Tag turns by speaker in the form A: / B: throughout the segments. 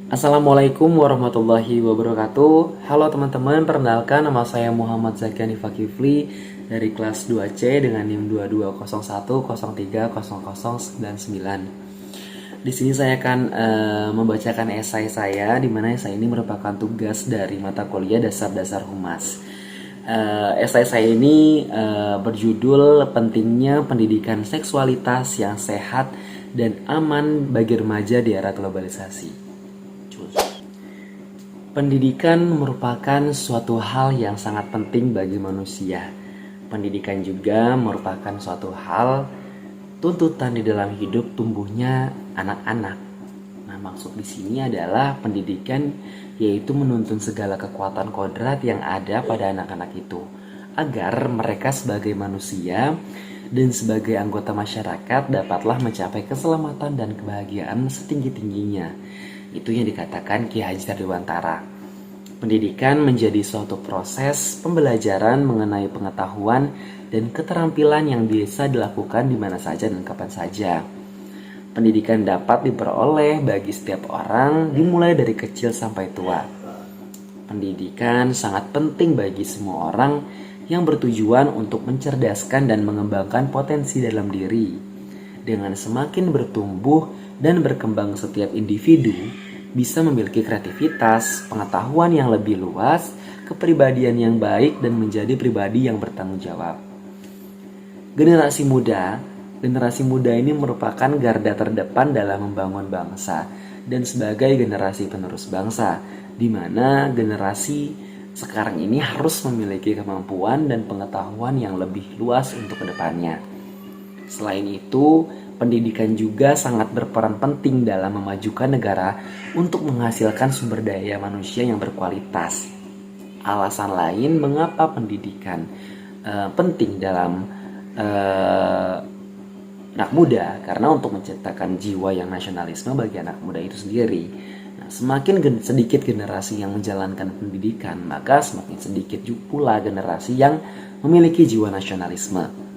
A: Assalamualaikum warahmatullahi wabarakatuh. Halo teman-teman, perkenalkan nama saya Muhammad Zakiani Fakifli dari kelas 2C dengan NIM 2201030099. Di sini saya akan membacakan esai saya, di mana esai ini merupakan tugas dari mata kuliah dasar-dasar humas. Esai saya ini berjudul Pentingnya Pendidikan Seksualitas yang Sehat dan Aman bagi Remaja di Era Globalisasi. Pendidikan merupakan suatu hal yang sangat penting bagi manusia. Pendidikan juga merupakan suatu hal tuntutan di dalam hidup tumbuhnya anak-anak. Nah, maksud di sini adalah pendidikan yaitu menuntun segala kekuatan kodrat yang ada pada anak-anak itu agar mereka sebagai manusia dan sebagai anggota masyarakat dapatlah mencapai keselamatan dan kebahagiaan setinggi-tingginya. Itu yang dikatakan Ki Hajar Dewantara. Pendidikan menjadi suatu proses pembelajaran mengenai pengetahuan dan keterampilan yang biasa dilakukan di mana saja dan kapan saja. Pendidikan dapat diperoleh bagi setiap orang dimulai dari kecil sampai tua. Pendidikan sangat penting bagi semua orang yang bertujuan untuk mencerdaskan dan mengembangkan potensi dalam diri. Dengan semakin bertumbuh dan berkembang setiap individu, bisa memiliki kreativitas, pengetahuan yang lebih luas, kepribadian yang baik, dan menjadi pribadi yang bertanggung jawab. Generasi muda ini merupakan garda terdepan dalam membangun bangsa dan sebagai generasi penerus bangsa, di mana generasi sekarang ini harus memiliki kemampuan dan pengetahuan yang lebih luas untuk kedepannya. Selain itu, pendidikan juga sangat berperan penting dalam memajukan negara untuk menghasilkan sumber daya manusia yang berkualitas. Alasan lain mengapa pendidikan penting dalam anak muda, karena untuk menciptakan jiwa yang nasionalisme bagi anak muda itu sendiri. Nah, semakin sedikit generasi yang menjalankan pendidikan, maka semakin sedikit pula generasi yang memiliki jiwa nasionalisme.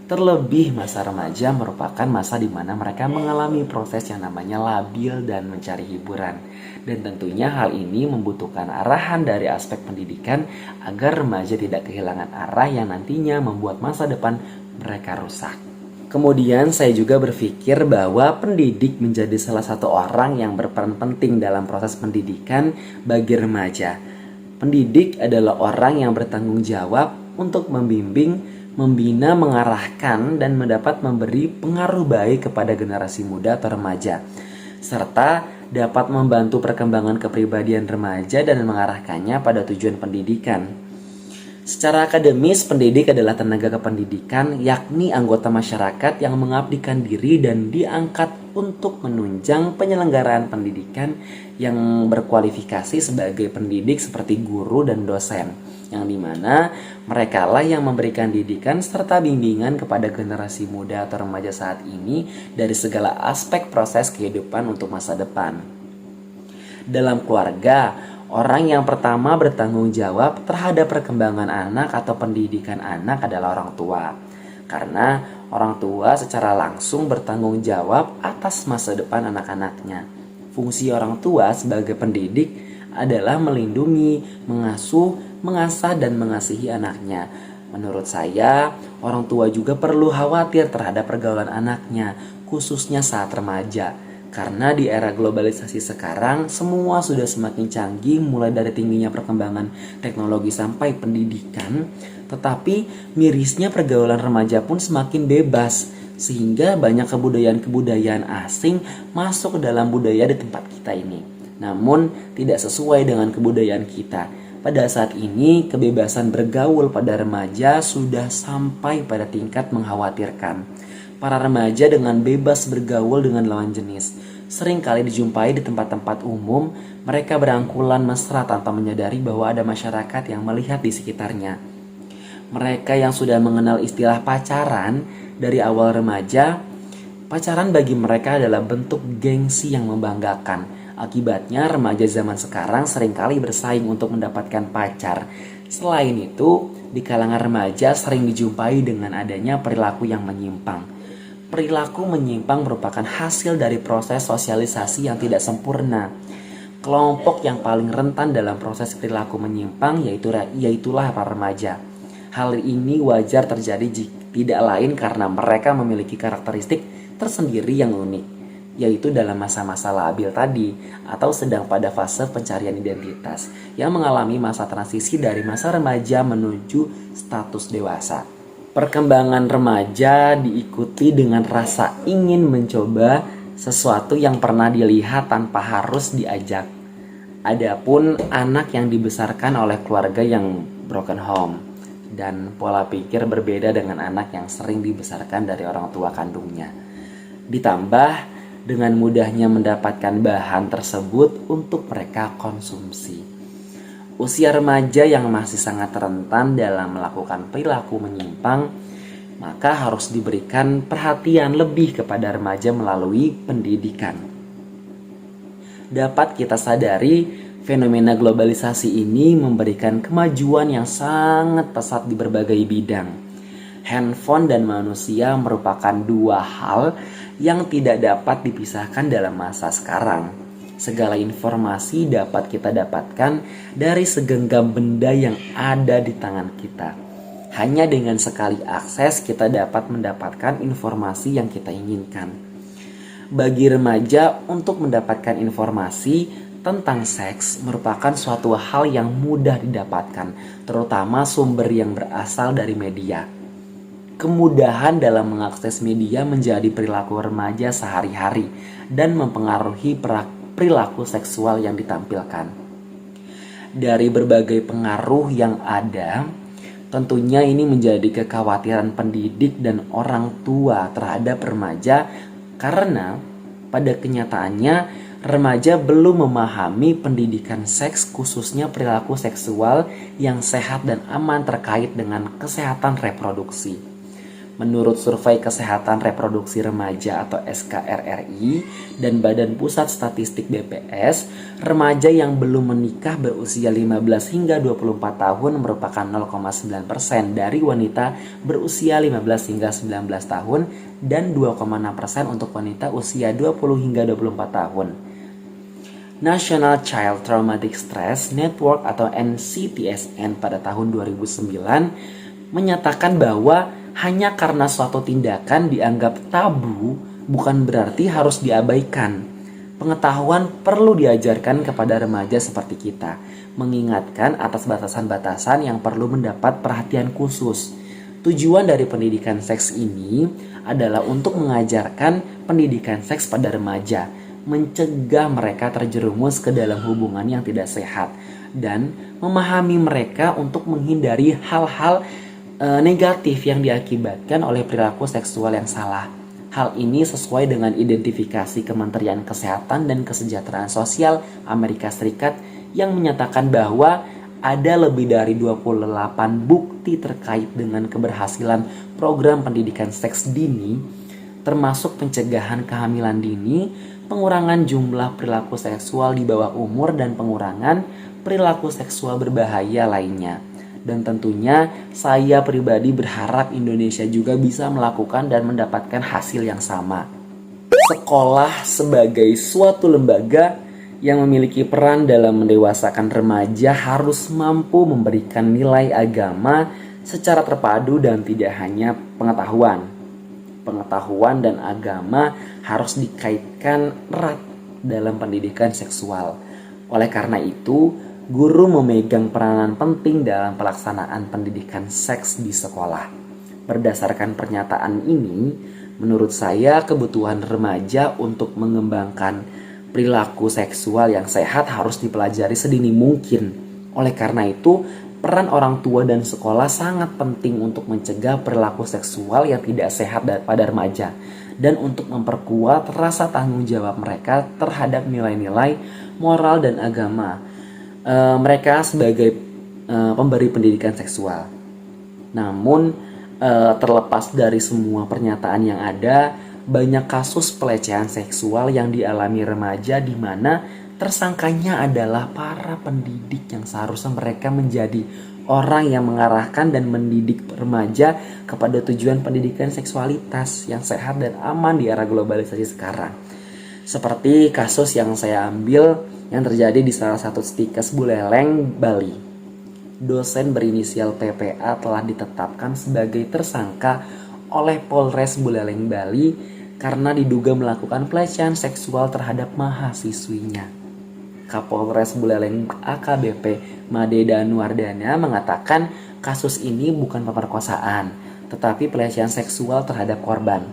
A: Terlebih masa remaja merupakan masa di mana mereka mengalami proses yang namanya labil dan mencari hiburan. Dan tentunya hal ini membutuhkan arahan dari aspek pendidikan agar remaja tidak kehilangan arah yang nantinya membuat masa depan mereka rusak. Kemudian saya juga berpikir bahwa pendidik menjadi salah satu orang yang berperan penting dalam proses pendidikan bagi remaja. Pendidik adalah orang yang bertanggung jawab untuk membimbing, membina, mengarahkan, dan mendapat memberi pengaruh baik kepada generasi muda atau remaja, serta dapat membantu perkembangan kepribadian remaja dan mengarahkannya pada tujuan pendidikan. Secara akademis, pendidik adalah tenaga kependidikan, yakni anggota masyarakat yang mengabdikan diri dan diangkat untuk menunjang penyelenggaraan pendidikan yang berkualifikasi sebagai pendidik seperti guru dan dosen, yang dimana mereka lah yang memberikan didikan serta bimbingan kepada generasi muda atau remaja saat ini dari segala aspek proses kehidupan untuk masa depan. Dalam keluarga, orang yang pertama bertanggung jawab terhadap perkembangan anak atau pendidikan anak adalah orang tua. Karena orang tua secara langsung bertanggung jawab atas masa depan anak-anaknya. Fungsi orang tua sebagai pendidik adalah melindungi, mengasuh, mengasah, dan mengasihi anaknya. Menurut saya, orang tua juga perlu khawatir terhadap pergaulan anaknya, khususnya saat remaja. Karena di era globalisasi sekarang, semua sudah semakin canggih, mulai dari tingginya perkembangan teknologi sampai pendidikan. Tetapi mirisnya pergaulan remaja pun semakin bebas, sehingga banyak kebudayaan-kebudayaan asing masuk ke dalam budaya di tempat kita ini. Namun tidak sesuai dengan kebudayaan kita. Pada saat ini, kebebasan bergaul pada remaja sudah sampai pada tingkat mengkhawatirkan. Para remaja dengan bebas bergaul dengan lawan jenis. Seringkali dijumpai di tempat-tempat umum, mereka berangkulan mesra tanpa menyadari bahwa ada masyarakat yang melihat di sekitarnya. Mereka yang sudah mengenal istilah pacaran dari awal remaja, pacaran bagi mereka adalah bentuk gengsi yang membanggakan. Akibatnya remaja zaman sekarang seringkali bersaing untuk mendapatkan pacar. Selain itu, di kalangan remaja sering dijumpai dengan adanya perilaku yang menyimpang. Perilaku menyimpang merupakan hasil dari proses sosialisasi yang tidak sempurna. Kelompok yang paling rentan dalam proses perilaku menyimpang yaitulah para remaja. Hal ini wajar terjadi jika tidak lain karena mereka memiliki karakteristik tersendiri yang unik, yaitu dalam masa-masa labil tadi atau sedang pada fase pencarian identitas yang mengalami masa transisi dari masa remaja menuju status dewasa. Perkembangan remaja diikuti dengan rasa ingin mencoba sesuatu yang pernah dilihat tanpa harus diajak. Adapun anak yang dibesarkan oleh keluarga yang broken home dan pola pikir berbeda dengan anak yang sering dibesarkan dari orang tua kandungnya. Ditambah dengan mudahnya mendapatkan bahan tersebut untuk mereka konsumsi. Usia remaja yang masih sangat rentan dalam melakukan perilaku menyimpang, maka harus diberikan perhatian lebih kepada remaja melalui pendidikan. Dapat kita sadari, fenomena globalisasi ini memberikan kemajuan yang sangat pesat di berbagai bidang. Handphone dan manusia merupakan dua hal yang tidak dapat dipisahkan dalam masa sekarang. Segala informasi dapat kita dapatkan dari segenggam benda yang ada di tangan kita. Hanya dengan sekali akses kita dapat mendapatkan informasi yang kita inginkan. Bagi remaja, untuk mendapatkan informasi tentang seks merupakan suatu hal yang mudah didapatkan, terutama sumber yang berasal dari media. Kemudahan dalam mengakses media menjadi perilaku remaja sehari-hari dan mempengaruhi perilaku seksual yang ditampilkan. Dari berbagai pengaruh yang ada, tentunya ini menjadi kekhawatiran pendidik dan orang tua terhadap remaja karena pada kenyataannya remaja belum memahami pendidikan seks, khususnya perilaku seksual yang sehat dan aman terkait dengan kesehatan reproduksi. Menurut Survei Kesehatan Reproduksi Remaja atau SKRRI dan Badan Pusat Statistik BPS, remaja yang belum menikah berusia 15 hingga 24 tahun merupakan 0,9% dari wanita berusia 15 hingga 19 tahun dan 2,6% untuk wanita usia 20 hingga 24 tahun. National Child Traumatic Stress Network atau NCTSN pada tahun 2009 menyatakan bahwa hanya karena suatu tindakan dianggap tabu bukan berarti harus diabaikan. Pengetahuan perlu diajarkan kepada remaja seperti kita, mengingatkan atas batasan-batasan yang perlu mendapat perhatian khusus. Tujuan dari pendidikan seks ini adalah untuk mengajarkan pendidikan seks pada remaja, mencegah mereka terjerumus ke dalam hubungan yang tidak sehat, dan memahami mereka untuk menghindari hal-hal negatif yang diakibatkan oleh perilaku seksual yang salah. Hal ini sesuai dengan identifikasi Kementerian Kesehatan dan Kesejahteraan Sosial Amerika Serikat yang menyatakan bahwa ada lebih dari 28 bukti terkait dengan keberhasilan program pendidikan seks dini, termasuk pencegahan kehamilan dini, pengurangan jumlah perilaku seksual di bawah umur, dan pengurangan perilaku seksual berbahaya lainnya. Dan tentunya saya pribadi berharap Indonesia juga bisa melakukan dan mendapatkan hasil yang sama. Sekolah sebagai suatu lembaga yang memiliki peran dalam mendewasakan remaja harus mampu memberikan nilai agama secara terpadu dan tidak hanya pengetahuan. Pengetahuan dan agama harus dikaitkan erat dalam pendidikan seksual. Oleh karena itu, guru memegang peranan penting dalam pelaksanaan pendidikan seks di sekolah. Berdasarkan pernyataan ini, menurut saya kebutuhan remaja untuk mengembangkan perilaku seksual yang sehat harus dipelajari sedini mungkin. Oleh karena itu, peran orang tua dan sekolah sangat penting untuk mencegah perilaku seksual yang tidak sehat pada remaja dan untuk memperkuat rasa tanggung jawab mereka terhadap nilai-nilai moral dan agama mereka sebagai pemberi pendidikan seksual. Namun terlepas dari semua pernyataan yang ada, banyak kasus pelecehan seksual yang dialami remaja di mana tersangkanya adalah para pendidik yang seharusnya mereka menjadi orang yang mengarahkan dan mendidik remaja kepada tujuan pendidikan seksualitas yang sehat dan aman di era globalisasi sekarang. Seperti kasus yang saya ambil yang terjadi di salah satu Stikes Buleleng, Bali. Dosen berinisial PPA telah ditetapkan sebagai tersangka oleh Polres Buleleng, Bali karena diduga melakukan pelecehan seksual terhadap mahasiswinya. Kapolres Buleleng AKBP Made Danuardana mengatakan kasus ini bukan pemerkosaan, tetapi pelecehan seksual terhadap korban.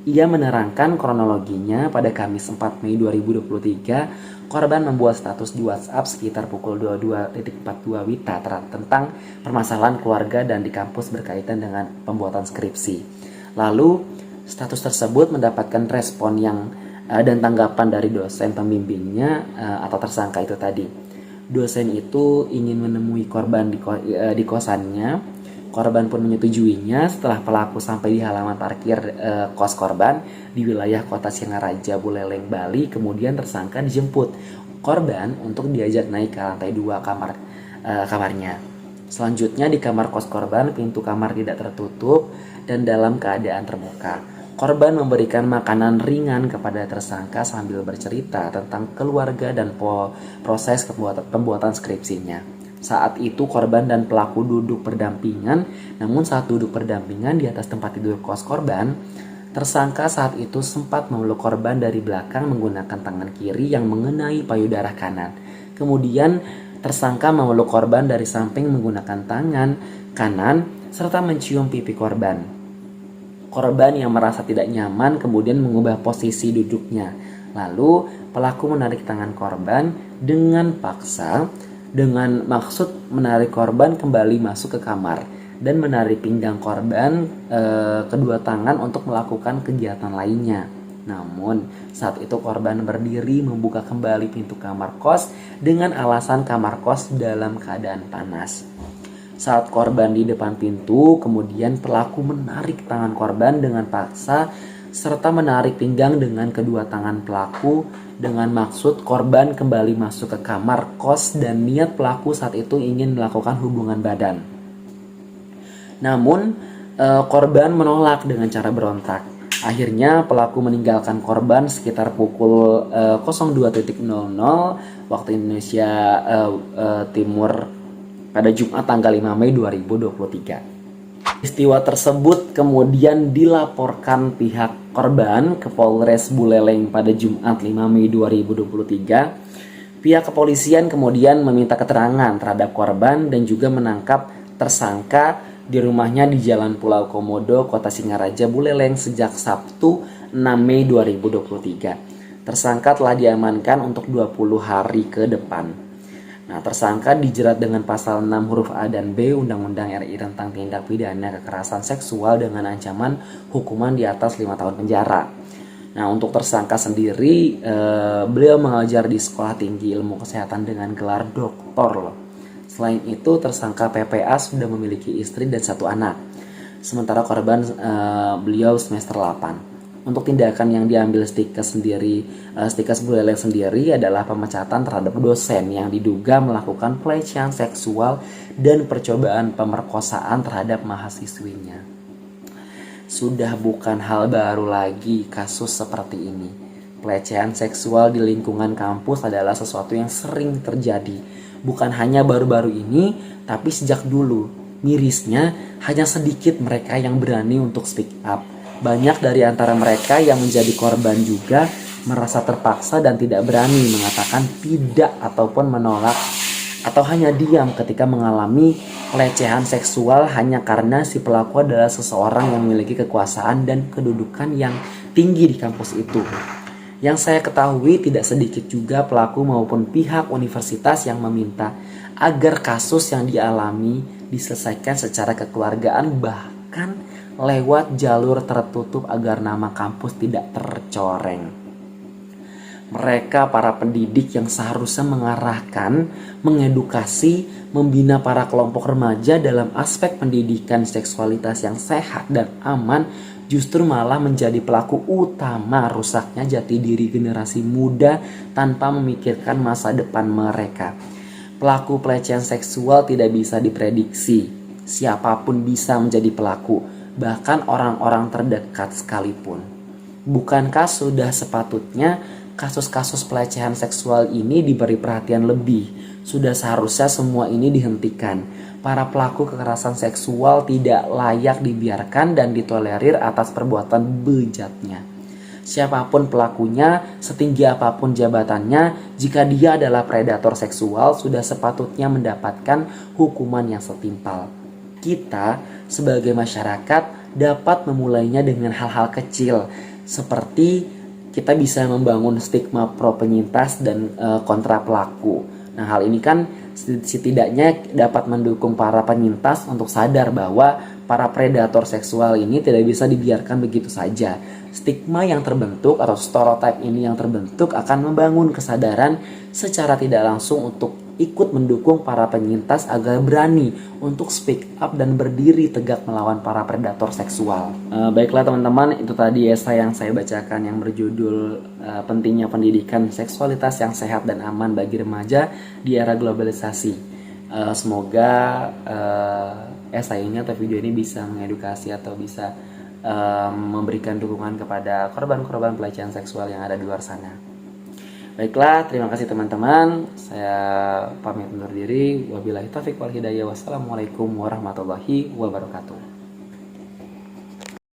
A: Ia menerangkan kronologinya pada Kamis 4 Mei 2023, korban membuat status di WhatsApp sekitar pukul 22.42 WITA tentang permasalahan keluarga dan di kampus berkaitan dengan pembuatan skripsi. Lalu, status tersebut mendapatkan respon dan tanggapan dari dosen pembimbingnya atau tersangka itu tadi. Dosen itu ingin menemui korban di kosannya. Korban pun menyetujuinya setelah pelaku sampai di halaman parkir kos korban di wilayah kota Singaraja, Buleleng, Bali. Kemudian tersangka dijemput korban untuk diajak naik ke lantai 2 kamarnya. Selanjutnya di kamar kos korban, pintu kamar tidak tertutup dan dalam keadaan terbuka. Korban memberikan makanan ringan kepada tersangka sambil bercerita tentang keluarga dan proses pembuatan skripsinya. Saat itu korban dan pelaku duduk berdampingan, namun saat duduk berdampingan di atas tempat tidur kos korban, tersangka saat itu sempat memeluk korban dari belakang menggunakan tangan kiri yang mengenai payudara kanan. Kemudian tersangka memeluk korban dari samping menggunakan tangan kanan serta mencium pipi korban. Korban yang merasa tidak nyaman kemudian mengubah posisi duduknya. Lalu pelaku menarik tangan korban dengan paksa dengan maksud menarik korban kembali masuk ke kamar dan menarik pinggang korban kedua tangan untuk melakukan kegiatan lainnya. Namun saat itu korban berdiri membuka kembali pintu kamar kos dengan alasan kamar kos dalam keadaan panas. Saat korban di depan pintu, kemudian pelaku menarik tangan korban dengan paksa serta menarik pinggang dengan kedua tangan pelaku dengan maksud korban kembali masuk ke kamar kos dan niat pelaku saat itu ingin melakukan hubungan badan. Namun korban menolak dengan cara berontak. Akhirnya pelaku meninggalkan korban sekitar pukul 02.00 waktu Indonesia Timur pada Jumat tanggal 5 Mei 2023. Peristiwa tersebut kemudian dilaporkan pihak korban ke Polres Buleleng pada Jumat 5 Mei 2023. Pihak kepolisian kemudian meminta keterangan terhadap korban dan juga menangkap tersangka di rumahnya di Jalan Pulau Komodo, Kota Singaraja, Buleleng sejak Sabtu 6 Mei 2023. Tersangka telah diamankan untuk 20 hari ke depan. Nah, tersangka dijerat dengan pasal 6 huruf A dan B Undang-Undang RI tentang tindak pidana kekerasan seksual dengan ancaman hukuman di atas 5 tahun penjara. Nah, untuk tersangka sendiri, beliau mengajar di Sekolah Tinggi Ilmu Kesehatan dengan gelar doktor. Selain itu, tersangka PPA sudah memiliki istri dan 1 anak. Sementara korban beliau semester 8. Untuk tindakan yang diambil Stikes Buleleng sendiri adalah pemecatan terhadap dosen yang diduga melakukan pelecehan seksual dan percobaan pemerkosaan terhadap mahasiswinya. Sudah bukan hal baru lagi kasus seperti ini. Pelecehan seksual di lingkungan kampus adalah sesuatu yang sering terjadi. Bukan hanya baru-baru ini, tapi sejak dulu. Mirisnya, hanya sedikit mereka yang berani untuk speak up. Banyak dari antara mereka yang menjadi korban juga merasa terpaksa dan tidak berani mengatakan tidak ataupun menolak atau hanya diam ketika mengalami pelecehan seksual hanya karena si pelaku adalah seseorang yang memiliki kekuasaan dan kedudukan yang tinggi di kampus itu. Yang saya ketahui tidak sedikit juga pelaku maupun pihak universitas yang meminta agar kasus yang dialami diselesaikan secara kekeluargaan bahkan lewat jalur tertutup agar nama kampus tidak tercoreng. Mereka para pendidik yang seharusnya mengarahkan, mengedukasi, membina para kelompok remaja dalam aspek pendidikan seksualitas yang sehat dan aman justru malah menjadi pelaku utama rusaknya jati diri generasi muda tanpa memikirkan masa depan mereka. Pelaku pelecehan seksual tidak bisa diprediksi. Siapapun bisa menjadi pelaku. Bahkan orang-orang terdekat sekalipun. Bukankah sudah sepatutnya kasus-kasus pelecehan seksual ini diberi perhatian lebih. Sudah seharusnya semua ini dihentikan. Para pelaku kekerasan seksual tidak layak dibiarkan dan ditolerir atas perbuatan bejatnya. Siapapun pelakunya, setinggi apapun jabatannya, jika dia adalah predator seksual, sudah sepatutnya mendapatkan hukuman yang setimpal. Kita sebagai masyarakat dapat memulainya dengan hal-hal kecil, seperti kita bisa membangun stigma pro penyintas dan kontra pelaku. Nah, hal ini kan setidaknya dapat mendukung para penyintas untuk sadar bahwa para predator seksual ini tidak bisa dibiarkan begitu saja. Stigma yang terbentuk atau stereotype ini yang terbentuk akan membangun kesadaran secara tidak langsung untuk ikut mendukung para penyintas agar berani untuk speak up dan berdiri tegak melawan para predator seksual. Baiklah teman-teman, itu tadi esai yang saya bacakan yang berjudul pentingnya pendidikan seksualitas yang sehat dan aman bagi remaja di era globalisasi. Semoga esai ini atau video ini bisa mengedukasi atau bisa memberikan dukungan kepada korban-korban pelecehan seksual yang ada di luar sana. Baiklah, terima kasih teman-teman. Saya pamit undur diri. Wabillahi taufiq wal hidayah. Wassalamualaikum warahmatullahi wabarakatuh.